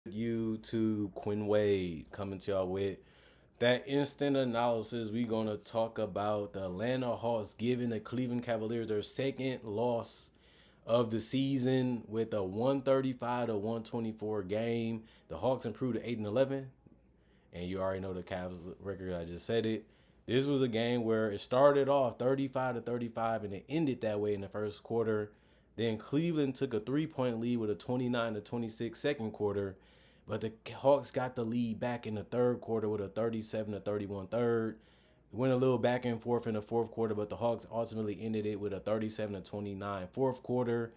YouTube, Quinn Wade coming to y'all with that instant analysis. We're going to talk about the Atlanta Hawks giving the Cleveland Cavaliers their second loss of the season with a 135 to 124 game. The Hawks improved to 8-11, and you already know the Cavs record. I just said it. This was a game where it started off 35 to 35 and it ended that way in the first quarter. Then Cleveland took a 3-point lead with a 29 to 26 second quarter, but the Hawks got the lead back in the third quarter with a 37 to 31 third. It went a little back and forth in the fourth quarter, but the Hawks ultimately ended it with a 37 to 29 fourth quarter.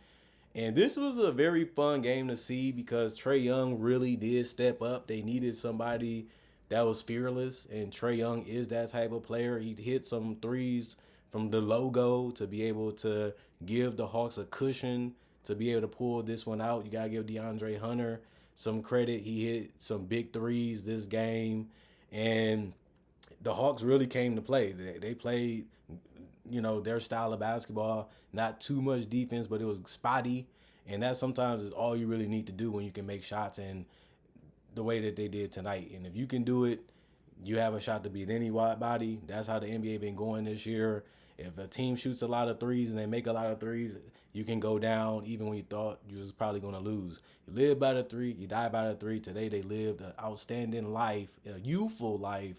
And this was a very fun game to see because Trae Young really did step up. They needed somebody that was fearless, and Trae Young is that type of player. He hit some threes from the logo to be able to give the Hawks a cushion to be able to pull this one out. You gotta give DeAndre Hunter some credit. He hit some big threes this game, and the Hawks really came to play. They played, their style of basketball. Not too much defense, but it was spotty, and that sometimes is all you really need to do when you can make shots. And the way that they did tonight, and if you can do it, you have a shot to beat any wide body. That's how the NBA been going this year. If a team shoots a lot of threes and they make a lot of threes, you can go down even when you thought you was probably going to lose. You live by the three, you die by the three. Today they lived an outstanding life, a youthful life,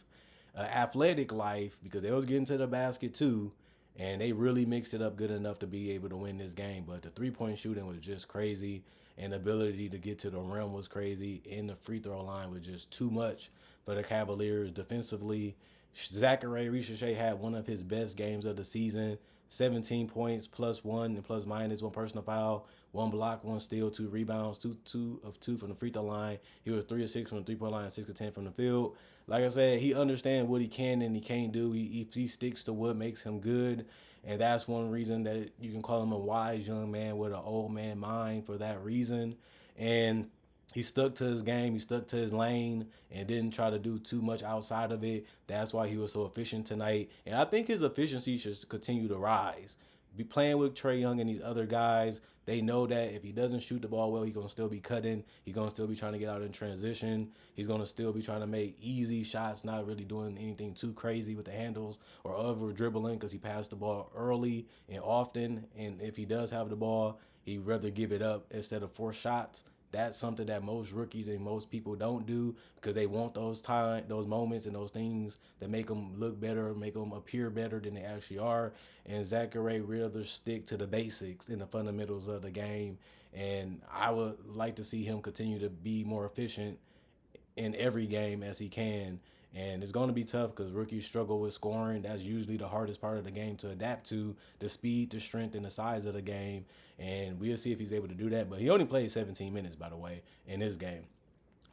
an athletic life, because they was getting to the basket too, and they really mixed it up good enough to be able to win this game. But the 3-point shooting was just crazy, and the ability to get to the rim was crazy, and the free throw line was just too much for the Cavaliers defensively. Zachary Richardson had one of his best games of the season. 17 points, plus one and plus minus, one personal foul, one block, one steal, two rebounds, two of two from the free throw line. He was 3 of 6 from the 3-point line, 6 of 10 from the field. Like I said, he understands what he can and he can't do. He sticks to what makes him good, and that's one reason that you can call him a wise young man with an old man mind for that reason. And he stuck to his game, he stuck to his lane, and didn't try to do too much outside of it. That's why he was so efficient tonight. And I think his efficiency should continue to rise. Be playing with Trae Young and these other guys, they know that if he doesn't shoot the ball well, he's gonna still be cutting. He's gonna still be trying to get out in transition. He's gonna still be trying to make easy shots, not really doing anything too crazy with the handles or over dribbling, because he passed the ball early and often. And if he does have the ball, he'd rather give it up instead of force shots. That's something that most rookies and most people don't do, because they want those moments and those things that make them look better, make them appear better than they actually are. And Zachary rather stick to the basics and the fundamentals of the game. And I would like to see him continue to be more efficient in every game as he can. And it's going to be tough because rookies struggle with scoring. That's usually the hardest part of the game to adapt to, the speed, the strength, and the size of the game. And we'll see if he's able to do that. But he only played 17 minutes, by the way, in this game.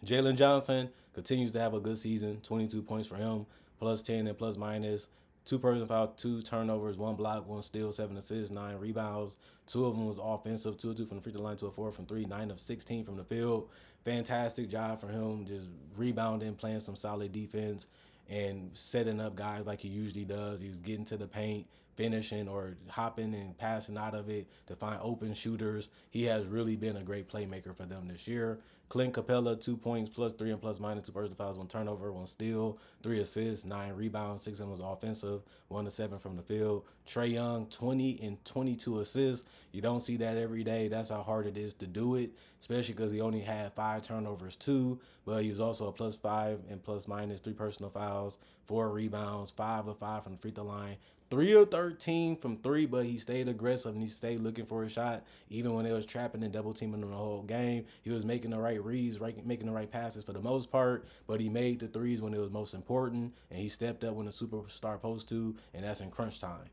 Jalen Johnson continues to have a good season. 22 points for him, plus 10 and plus minus. Two person foul, two turnovers, one block, one steal, 7 assists, 9 rebounds. Two of them was offensive, 2 of 2 from the free throw line, 2 of 4 from 3, 9 of 16 from the field. Fantastic job for him, just rebounding, playing some solid defense, and setting up guys like he usually does. He was getting to the paint, finishing or hopping and passing out of it to find open shooters. He has really been a great playmaker for them this year. Clint Capella, 2 points, plus 3 and plus minus, 2 personal fouls, 1 turnover, 1 steal, 3 assists, 9 rebounds, 6 of them was offensive, 1 to 7 from the field. Trae Young, 20 and 22 assists. You don't see that every day. That's how hard it is to do it, especially because he only had 5 turnovers too, but he was also a plus 5 and plus minus, 3 personal fouls, 4 rebounds, 5 of 5 from the free throw line, 3 of 13 from 3, but he stayed aggressive and he stayed looking for a shot. Even when they was trapping and double teaming him the whole game, he was making the right reads, making the right passes for the most part, but he made the threes when it was most important, and he stepped up when the superstar supposed to, and that's in crunch time.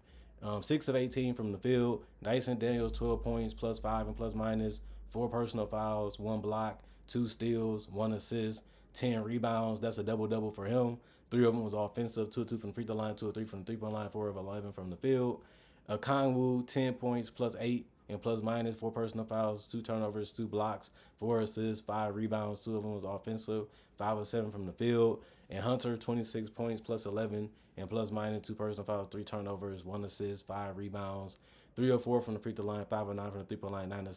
6 of 18 from the field. Dyson Daniels, 12 points, plus 5 and plus minus, 4 personal fouls, 1 block, 2 steals, 1 assist, 10 rebounds. That's a double-double for him. 3 of them was offensive, 2 of 2 from the free throw line, 2 of 3 from the three-point line, 4 of 11 from the field. Kongwu, 10 points, plus 8 and plus minus, 4 personal fouls, 2 turnovers, 2 blocks, 4 assists, 5 rebounds, 2 of them was offensive, 5 of 7 from the field. And Hunter, 26 points, plus 11 and plus minus, 2 personal fouls, 3 turnovers, 1 assist, 5 rebounds. 3 of 4 from the free throw line, 5 of 9 from the 3-point line, 9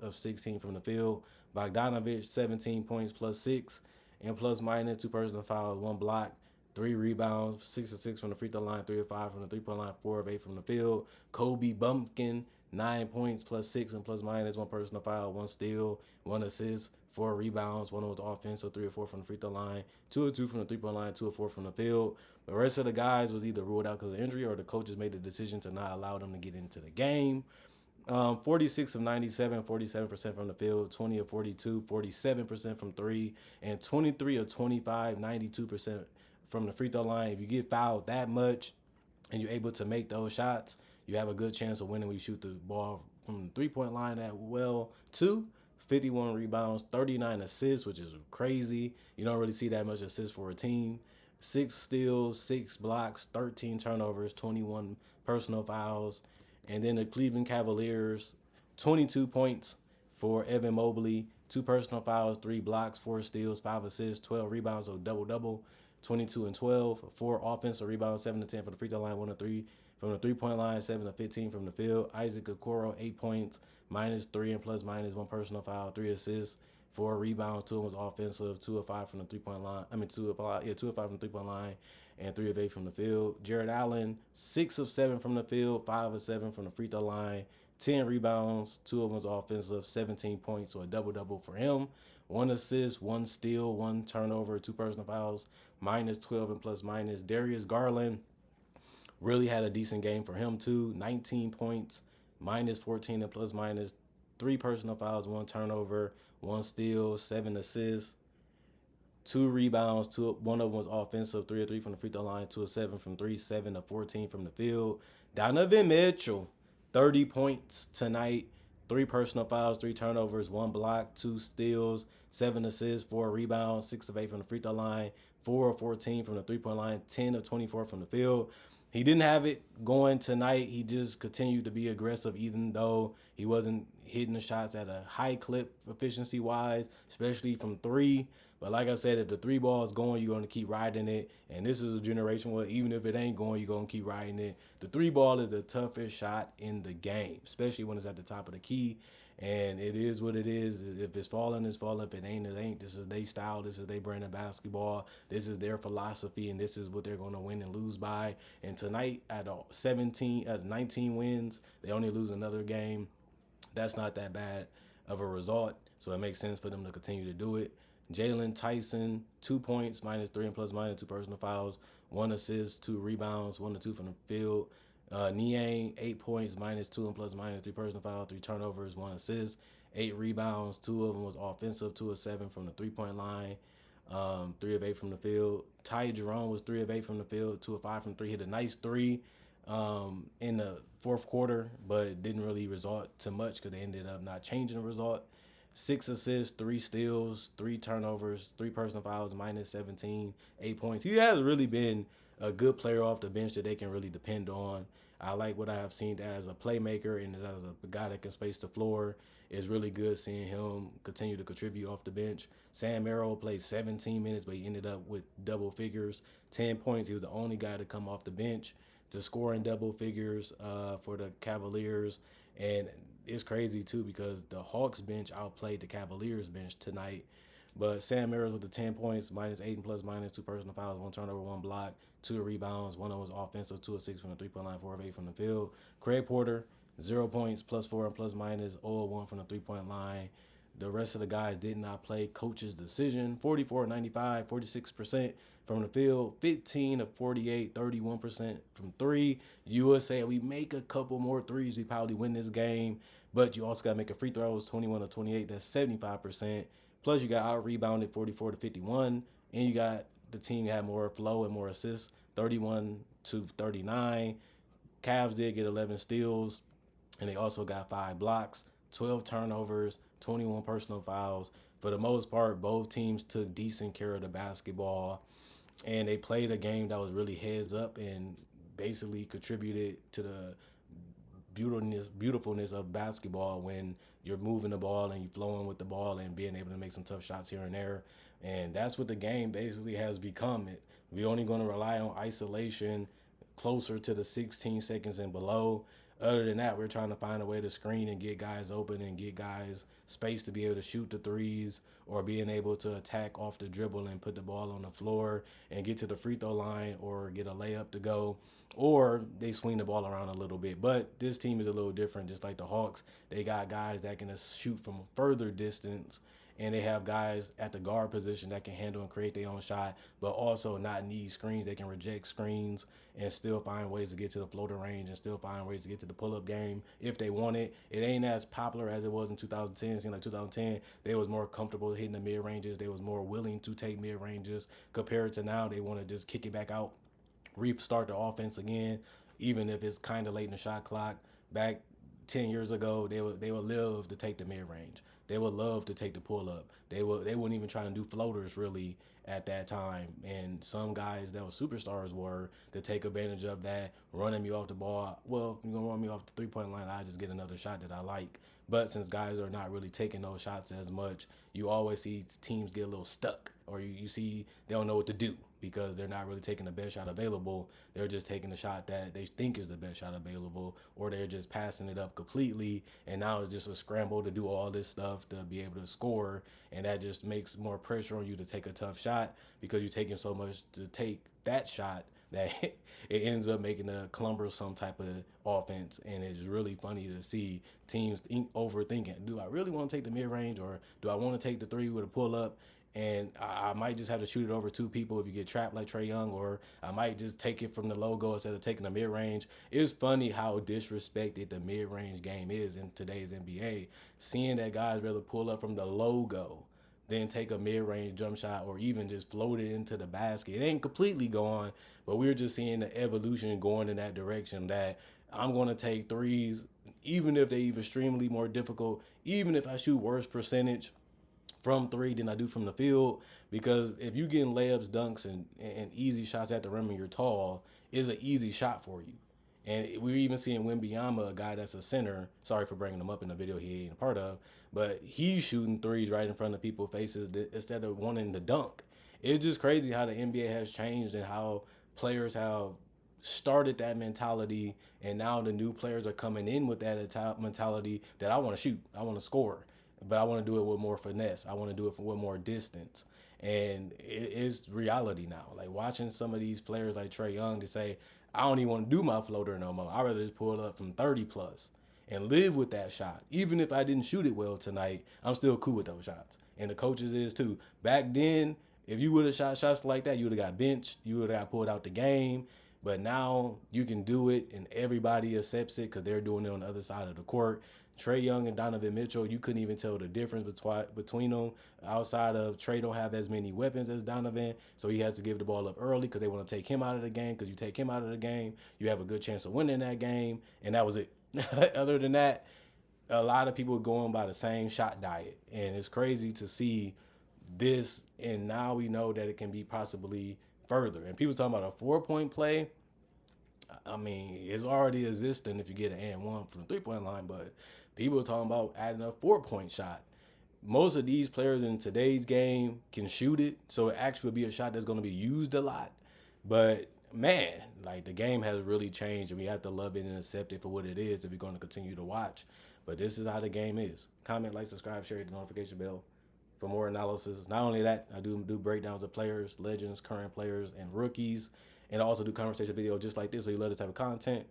of 16 from the field. Bogdanovich, 17 points plus 6 and plus minus, 2 personal fouls, 1 block, 3 rebounds, 6 of 6 from the free throw line, 3 of 5 from the 3-point line, 4 of 8 from the field. Kobe Bumpkin, 9 points plus 6 and plus minus, 1 personal foul, 1 steal, 1 assist, 4 rebounds, 1 was offensive, 3 of 4 from the free throw line, 2 of 2 from the 3-point line, 2 of 4 from the field. The rest of the guys was either ruled out because of injury or the coaches made the decision to not allow them to get into the game. 46 of 97, 47% from the field, 20 of 42, 47% from 3, and 23 of 25, 92% from the free throw line. If you get fouled that much and you're able to make those shots, you have a good chance of winning when you shoot the ball from the 3-point line at well, too. 51 rebounds, 39 assists, which is crazy. You don't really see that much assists for a team. 6 steals, 6 blocks, 13 turnovers, 21 personal fouls. And then the Cleveland Cavaliers, 22 points for Evan Mobley, 2 personal fouls, 3 blocks, 4 steals, 5 assists, 12 rebounds, so double-double, 22 and 12, 4 offensive rebounds, 7 to 10 for the free throw line, 1 to 3 from the 3-point line, 7 to 15 from the field. Isaac Okoro, 8 points, minus 3 and plus minus, 1 personal foul, 3 assists, 4 rebounds, 2 was offensive, 2 of 5 from the 3-point line. 2 of 5 from the 3-point line, and 3 of 8 from the field. Jared Allen, 6 of 7 from the field, 5 of 7 from the free throw line, 10 rebounds, 2 of them was offensive, 17 points, so a double-double for him. 1 assist, 1 steal, 1 turnover, 2 personal fouls, minus 12 and plus minus. Darius Garland really had a decent game for him too. 19 points, minus 14 and plus minus, 3 personal fouls, 1 turnover, 1 steal, 7 assists, 2 rebounds, 1 of them was offensive, 3 of 3 from the free throw line, 2 of 7 from 3, 7 of 14 from the field. Donovan Mitchell, 30 points tonight, 3 personal fouls, 3 turnovers, 1 block, 2 steals, 7 assists, 4 rebounds, 6 of 8 from the free throw line, 4 of 14 from the 3-point line, 10 of 24 from the field. He didn't have it going tonight. He just continued to be aggressive, even though he wasn't hitting the shots at a high clip efficiency-wise, especially from 3. But like I said, if the 3 ball is going, you're going to keep riding it. And this is a generation where even if it ain't going, you're going to keep riding it. The 3 ball is the toughest shot in the game, especially when it's at the top of the key. And it is what it is. If it's falling, it's falling. If it ain't, it ain't. This is their style. This is their brand of basketball. This is their philosophy, and this is what they're going to win and lose by. And tonight, at 19 wins, they only lose another game. That's not that bad of a result, so it makes sense for them to continue to do it. Jalen Tyson, 2 points, minus 3 and plus minus, 2 personal fouls, 1 assist, 2 rebounds, 1 to 2 from the field. Niang, 8 points, minus 2 and plus minus, 3 personal fouls, 3 turnovers, 1 assist, 8 rebounds, 2 of them was offensive, 2 of 7 from the 3-point line, 3 of 8 from the field. Ty Jerome was 3 of 8 from the field, 2 of 5 from 3, hit a nice 3 in the fourth quarter, but it didn't really result to much because they ended up not changing the result. 6 assists, 3 steals, 3 turnovers, 3 personal fouls, minus 17, 8 points. He has really been a good player off the bench that they can really depend on. I like what I have seen as a playmaker and as a guy that can space the floor. It's really good seeing him continue to contribute off the bench. Sam Merrill played 17 minutes, but he ended up with double figures, 10 points. He was the only guy to come off the bench to score in double figures for the Cavaliers. And it's crazy, too, because the Hawks bench outplayed the Cavaliers bench tonight. But Sam Merrill with the 10 points, minus 8 and plus minus, 2 personal fouls, 1 turnover, 1 block, 2 rebounds, 1 of them was offensive, 2 of 6 from the 3-point line, 4 of 8 from the field. Craig Porter, 0 points, plus 4 and plus minus, 0 of 1 from the 3-point line. The rest of the guys did not play. Coach's decision, 44 of 95, 46% from the field, 15 of 48, 31% from 3. USA, we make a couple more threes, we probably win this game. But you also got to make a free throws, 21 of 28, that's 75%. Plus, you got out-rebounded 44 to 51, and you got the team that had more flow and more assists, 31 to 39. Cavs did get 11 steals, and they also got 5 blocks, 12 turnovers, 21 personal fouls. For the most part, both teams took decent care of the basketball, and they played a game that was really heads up and basically contributed to the beautifulness of basketball when you're moving the ball and you're flowing with the ball and being able to make some tough shots here and there. And that's what the game basically has become. We're only going to rely on isolation closer to the 16 seconds and below. Other than that, we're trying to find a way to screen and get guys open and get guys space to be able to shoot the threes or being able to attack off the dribble and put the ball on the floor and get to the free throw line or get a layup to go, or they swing the ball around a little bit. But this team is a little different, just like the Hawks. They got guys that can shoot from further distance, and they have guys at the guard position that can handle and create their own shot, but also not need screens. They can reject screens and still find ways to get to the floater range and still find ways to get to the pull-up game if they want it. It ain't as popular as it was in 2010. It seemed like 2010, they was more comfortable hitting the mid-ranges. They was more willing to take mid-ranges compared to now. They want to just kick it back out, restart the offense again, even if it's kind of late in the shot clock. Back 10 years ago, they would love to take the mid-range. They would love to take the pull-up. They wouldn't even try to do floaters really at that time. And some guys that were superstars were to take advantage of that, running me off the ball. Well, you're going to run me off the three-point line, I just get another shot that I like. But since guys are not really taking those shots as much, you always see teams get a little stuck, or you see they don't know what to do because they're not really taking the best shot available. They're just taking the shot that they think is the best shot available, or they're just passing it up completely, and now it's just a scramble to do all this stuff to be able to score, and that just makes more pressure on you to take a tough shot because you're taking so much to take that shot that it ends up making a cumbersome type of offense. And it's really funny to see teams overthinking. Do I really want to take the mid-range, or do I want to take the three with a pull-up? And I might just have to shoot it over two people if you get trapped like Trae Young, or I might just take it from the logo instead of taking the mid-range. It's funny how disrespected the mid-range game is in today's NBA. Seeing that guys rather pull up from the logo than take a mid-range jump shot or even just float it into the basket. It ain't completely gone, but we're just seeing the evolution going in that direction, that I'm going to take threes, even if they're extremely more difficult, even if I shoot worse percentage from three than I do from the field, because if you getting layups, dunks, and easy shots at the rim and you're tall, it's an easy shot for you. And we're even seeing Wembanyama, a guy that's a center. Sorry for bringing him up in the video he ain't a part of, but he's shooting threes right in front of people's faces instead of wanting to dunk. It's just crazy how the NBA has changed and how players have started that mentality, and now the new players are coming in with that mentality that I want to shoot, I want to score, but I want to do it with more finesse. I want to do it with more distance. And it's reality now. Like watching some of these players like Trae Young to say, I don't even want to do my floater no more. I'd rather just pull up from 30 plus and live with that shot. Even if I didn't shoot it well tonight, I'm still cool with those shots. And the coaches is too. Back then, if you would have shot shots like that, you would have got benched. You would have got pulled out the game. But now you can do it, and everybody accepts it because they're doing it on the other side of the court. Trae Young and Donovan Mitchell, you couldn't even tell the difference between them. Outside of Trae don't have as many weapons as Donovan, so he has to give the ball up early because they want to take him out of the game, because you take him out of the game, you have a good chance of winning that game, and that was it. Other than that, a lot of people are going by the same shot diet, and it's crazy to see this, and now we know that it can be possibly further. And people talking about a 4-point play. I mean, it's already existing if you get an and one from the 3-point line, but people are talking about adding a 4-point shot. Most of these players in today's game can shoot it, so it actually will be a shot that's going to be used a lot. But man, like the game has really changed, and we have to love it and accept it for what it is if we're going to continue to watch. But this is how the game is. Comment, like, subscribe, share, hit the notification bell for more analysis. Not only that, I do breakdowns of players, legends, current players, and rookies, and I also do conversation videos just like this. So you love this type of content,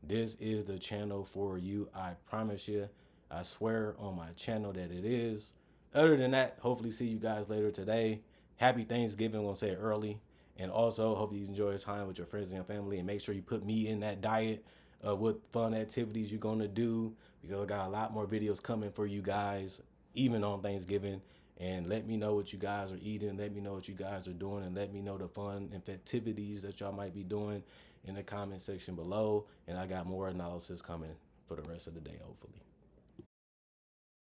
this is the channel for you. I promise you. I swear on my channel that it is. Other than that, hopefully see you guys later today. Happy Thanksgiving, I'm going to say it early. And also, hope you enjoy your time with your friends and your family. And make sure you put me in that diet of what fun activities you're going to do, because I got a lot more videos coming for you guys, even on Thanksgiving. And let me know what you guys are eating. Let me know what you guys are doing. And let me know the fun and activities that y'all might be doing in the comment section below. And I got more analysis coming for the rest of the day, hopefully.